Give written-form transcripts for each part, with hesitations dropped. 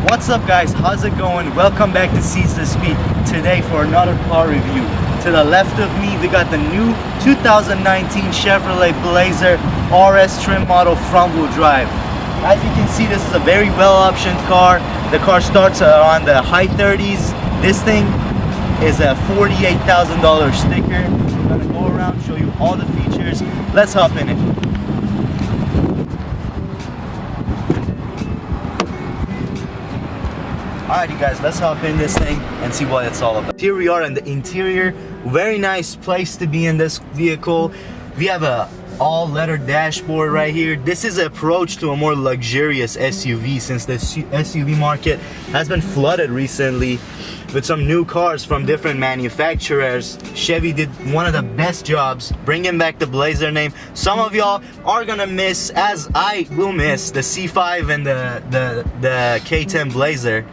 What's up guys, how's it going? Welcome back to Seize the Speed today for another car review. To the left of me we got the new 2019 Chevrolet Blazer RS trim model front wheel drive. As you can see, this is a very well optioned car. The car starts around the high 30s. This thing is a $48,000 sticker. I'm gonna go around, show you all the features. Let's hop in it. Alrighty guys, let's hop in this thing and see what it's all about. Here we are in the interior. Very nice place to be in this vehicle. We have a all leather dashboard right here. This is an approach to a more luxurious SUV, since the SUV market has been flooded recently with some new cars from different manufacturers. Chevy did one of the best jobs bringing back the Blazer name. Some of y'all are gonna miss, as I will miss, the C5 and the K10 Blazer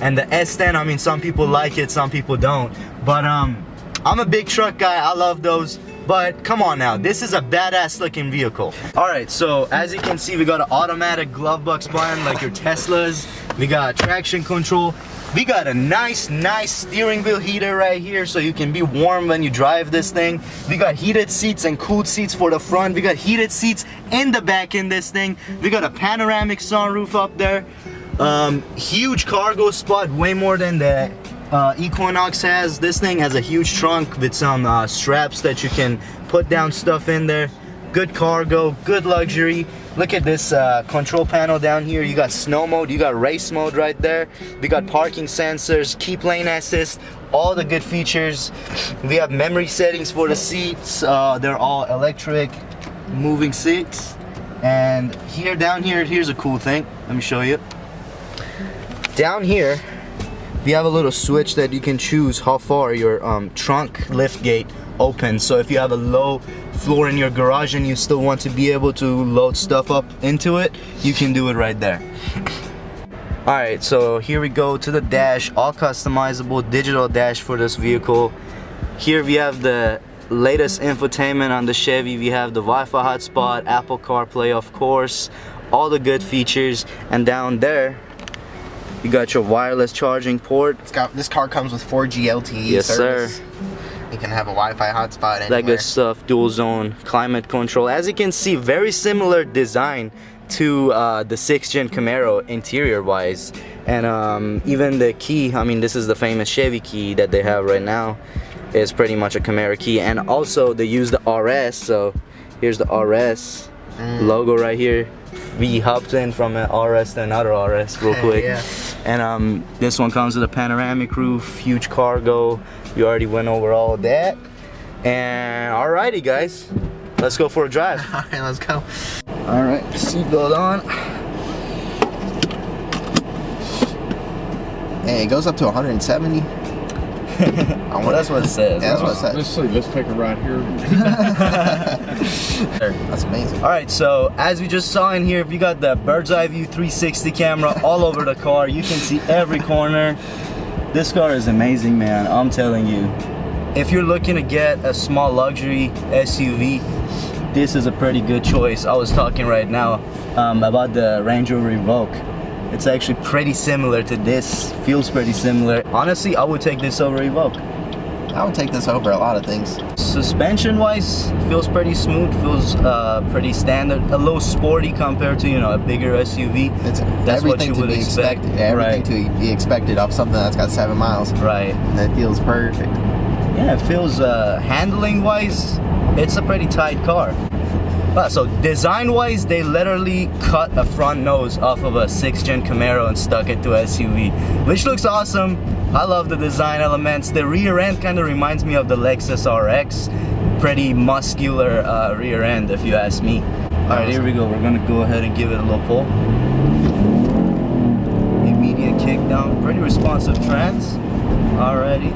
and the S10. I mean, some people like it, some people don't, but I'm a big truck guy. I love those. But come on now, this is a badass looking vehicle. Alright, so as you can see, we got an automatic glove box button like your Teslas. We got traction control. We got a nice steering wheel heater right here, so you can be warm when you drive this thing. We got heated seats and cooled seats for the front. We got heated seats in the back in this thing. We got a panoramic sunroof up there. Huge cargo spot, way more than the Equinox has. This thing has a huge trunk with some straps that you can put down stuff in there. Good cargo, good luxury. Look at this control panel down here. You got snow mode, you got race mode right there. We got parking sensors, keep lane assist, all the good features. We have memory settings for the seats. They're all electric moving seats. And here, down here, here's a cool thing. Let me show you. Down here, we have a little switch that you can choose how far your trunk lift gate opens. So if you have a low floor in your garage and you still want to be able to load stuff up into it, you can do it right there. Alright, so here we go to the dash. All customizable digital dash for this vehicle. Here we have the latest infotainment on the Chevy. We have the Wi-Fi hotspot, Apple CarPlay, of course, all the good features. And down there you got your wireless charging port. This car comes with 4G LTE yes, service. Sir. You can have a Wi-Fi hotspot anywhere. That good stuff. Dual zone climate control. As you can see, very similar design to the 6th gen Camaro interior wise. And even the key, I mean, this is the famous Chevy key that they have right now, is pretty much a Camaro key. And also they use the RS, so here's the RS logo right here. We hopped in from an RS to another RS real quick. Yeah. And this one comes with a panoramic roof, huge cargo. You already went over all of that. And alrighty guys, let's go for a drive. Alright, let's go. Alright, seatbelt on. Hey, it goes up to 170. Well, that's what it says. Yeah, that's what it says. Let's take a ride here. That's amazing. Alright, so as we just saw in here, we got the bird's eye view 360 camera all over the car. You can see every corner. This car is amazing, man, I'm telling you. If you're looking to get a small luxury SUV, this is a pretty good choice. I was talking right now about the Range Rover Evoque. It's actually pretty similar to this, feels pretty similar. Honestly, I would take this over Evoque. I would take this over a lot of things. Suspension wise, feels pretty smooth, feels pretty standard, a little sporty compared to, you know, a bigger SUV. That's what you would expect. Everything to be expected of something that's got 7 miles. Right. That feels perfect. Yeah, it feels handling wise, it's a pretty tight car. So design wise, they literally cut a front nose off of a 6th gen Camaro and stuck it to SUV, which looks awesome. I love the design elements. The rear end kind of reminds me of the Lexus RX. Pretty muscular rear end, if you ask me. Alright, here we go. We're gonna go ahead and give it a little pull. Immediate kickdown. Pretty responsive trans. Alrighty.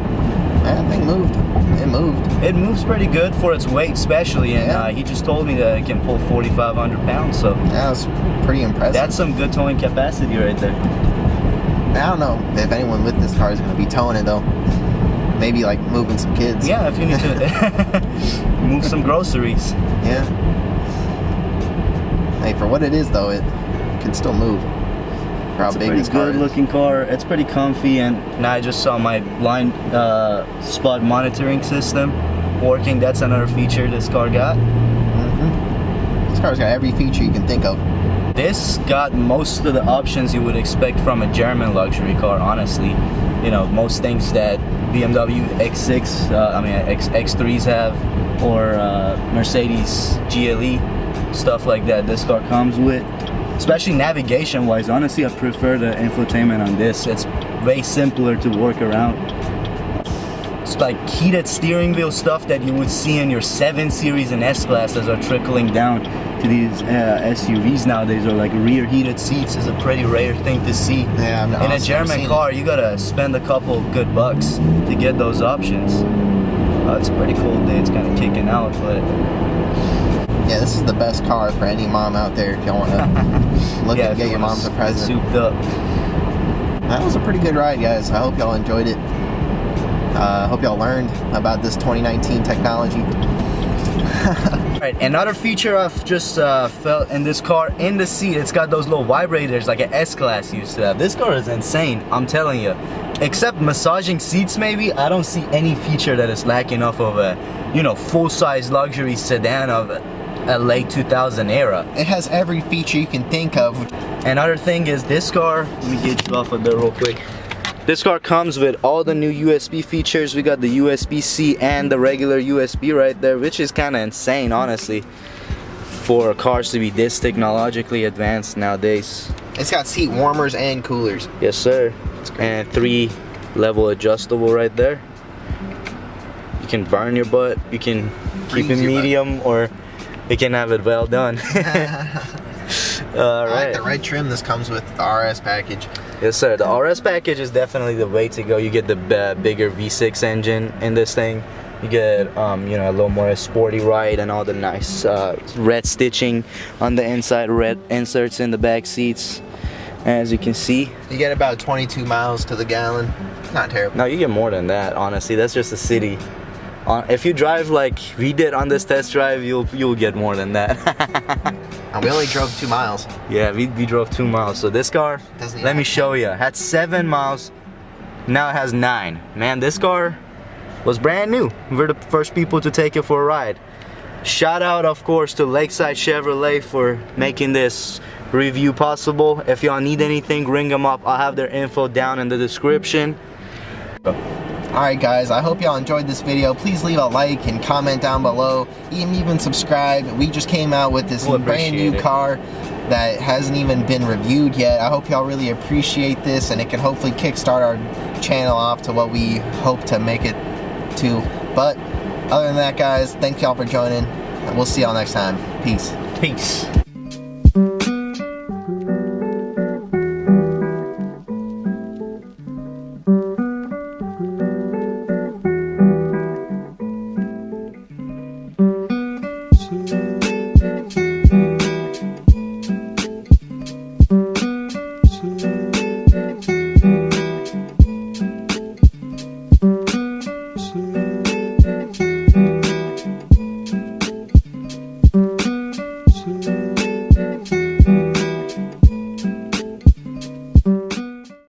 That thing moved. It moved. It moves pretty good for its weight, especially, and he just told me that it can pull 4,500 pounds, so that was pretty impressive. That's some good towing capacity right there. I don't know if anyone with this car is going to be towing it though. Maybe like moving some kids. Yeah, if you need to move some groceries. Yeah. Hey, for what it is though, it can still move. For how big this car is. It's a pretty good looking car. It's pretty comfy, and now I just saw my blind spot monitoring system working. That's another feature this car got. This car's got every feature you can think of. This got most of the options you would expect from a German luxury car, honestly. You know, most things that BMW X6, X3s have, or Mercedes GLE, stuff like that, this car comes with. Especially navigation wise, honestly I prefer the infotainment on this. It's way simpler to work around. It's like heated steering wheel stuff that you would see in your 7 Series and S-Classes are trickling down to these SUVs nowadays, or like rear heated seats is a pretty rare thing to see. Yeah, in a German car, you gotta spend a couple good bucks to get those options. It's a pretty cool day, it's kind of kicking out, but yeah, this is the best car for any mom out there if y'all want to look and get your moms a present. Souped up. That was a pretty good ride, guys. I hope y'all enjoyed it. I hope y'all learned about this 2019 technology. Alright, another feature I've just felt in this car, in the seat, it's got those little vibrators like an S-Class used to have. This car is insane, I'm telling you. Except massaging seats maybe, I don't see any feature that is lacking off of a, you know, full-size luxury sedan of a late 2000 era. It has every feature you can think of. Another thing is this car, let me get you off of there real quick. This car comes with all the new USB features. We got the USB-C and the regular USB right there, which is kind of insane, honestly, for cars to be this technologically advanced nowadays. It's got seat warmers and coolers. Yes, sir. And 3-level adjustable right there. You can burn your butt. You can keep it medium, or you can have it well done. All right. I like the red trim this comes with, the RS package. Yes, sir. The RS package is definitely the way to go. You get the bigger V6 engine in this thing. You get, you know, a little more sporty ride and all the nice red stitching on the inside, red inserts in the back seats. As you can see, you get about 22 miles to the gallon. Not terrible. No, you get more than that. Honestly, that's just a city. If you drive like we did on this test drive, you'll get more than that. And we only drove 2 miles. Yeah, we drove 2 miles. So this car, let me show you, had 7 miles. Now it has 9. Man, this car was brand new. We're the first people to take it for a ride. Shout out, of course, to Lakeside Chevrolet for making this review possible. If y'all need anything, ring them up. I'll have their info down in the description. Alright guys, I hope y'all enjoyed this video. Please leave a like and comment down below. Even subscribe. We just came out with this brand new car that hasn't even been reviewed yet. I hope y'all really appreciate this, and it can hopefully kickstart our channel off to what we hope to make it to. But other than that, guys, thank y'all for joining, and we'll see y'all next time. Peace. Peace.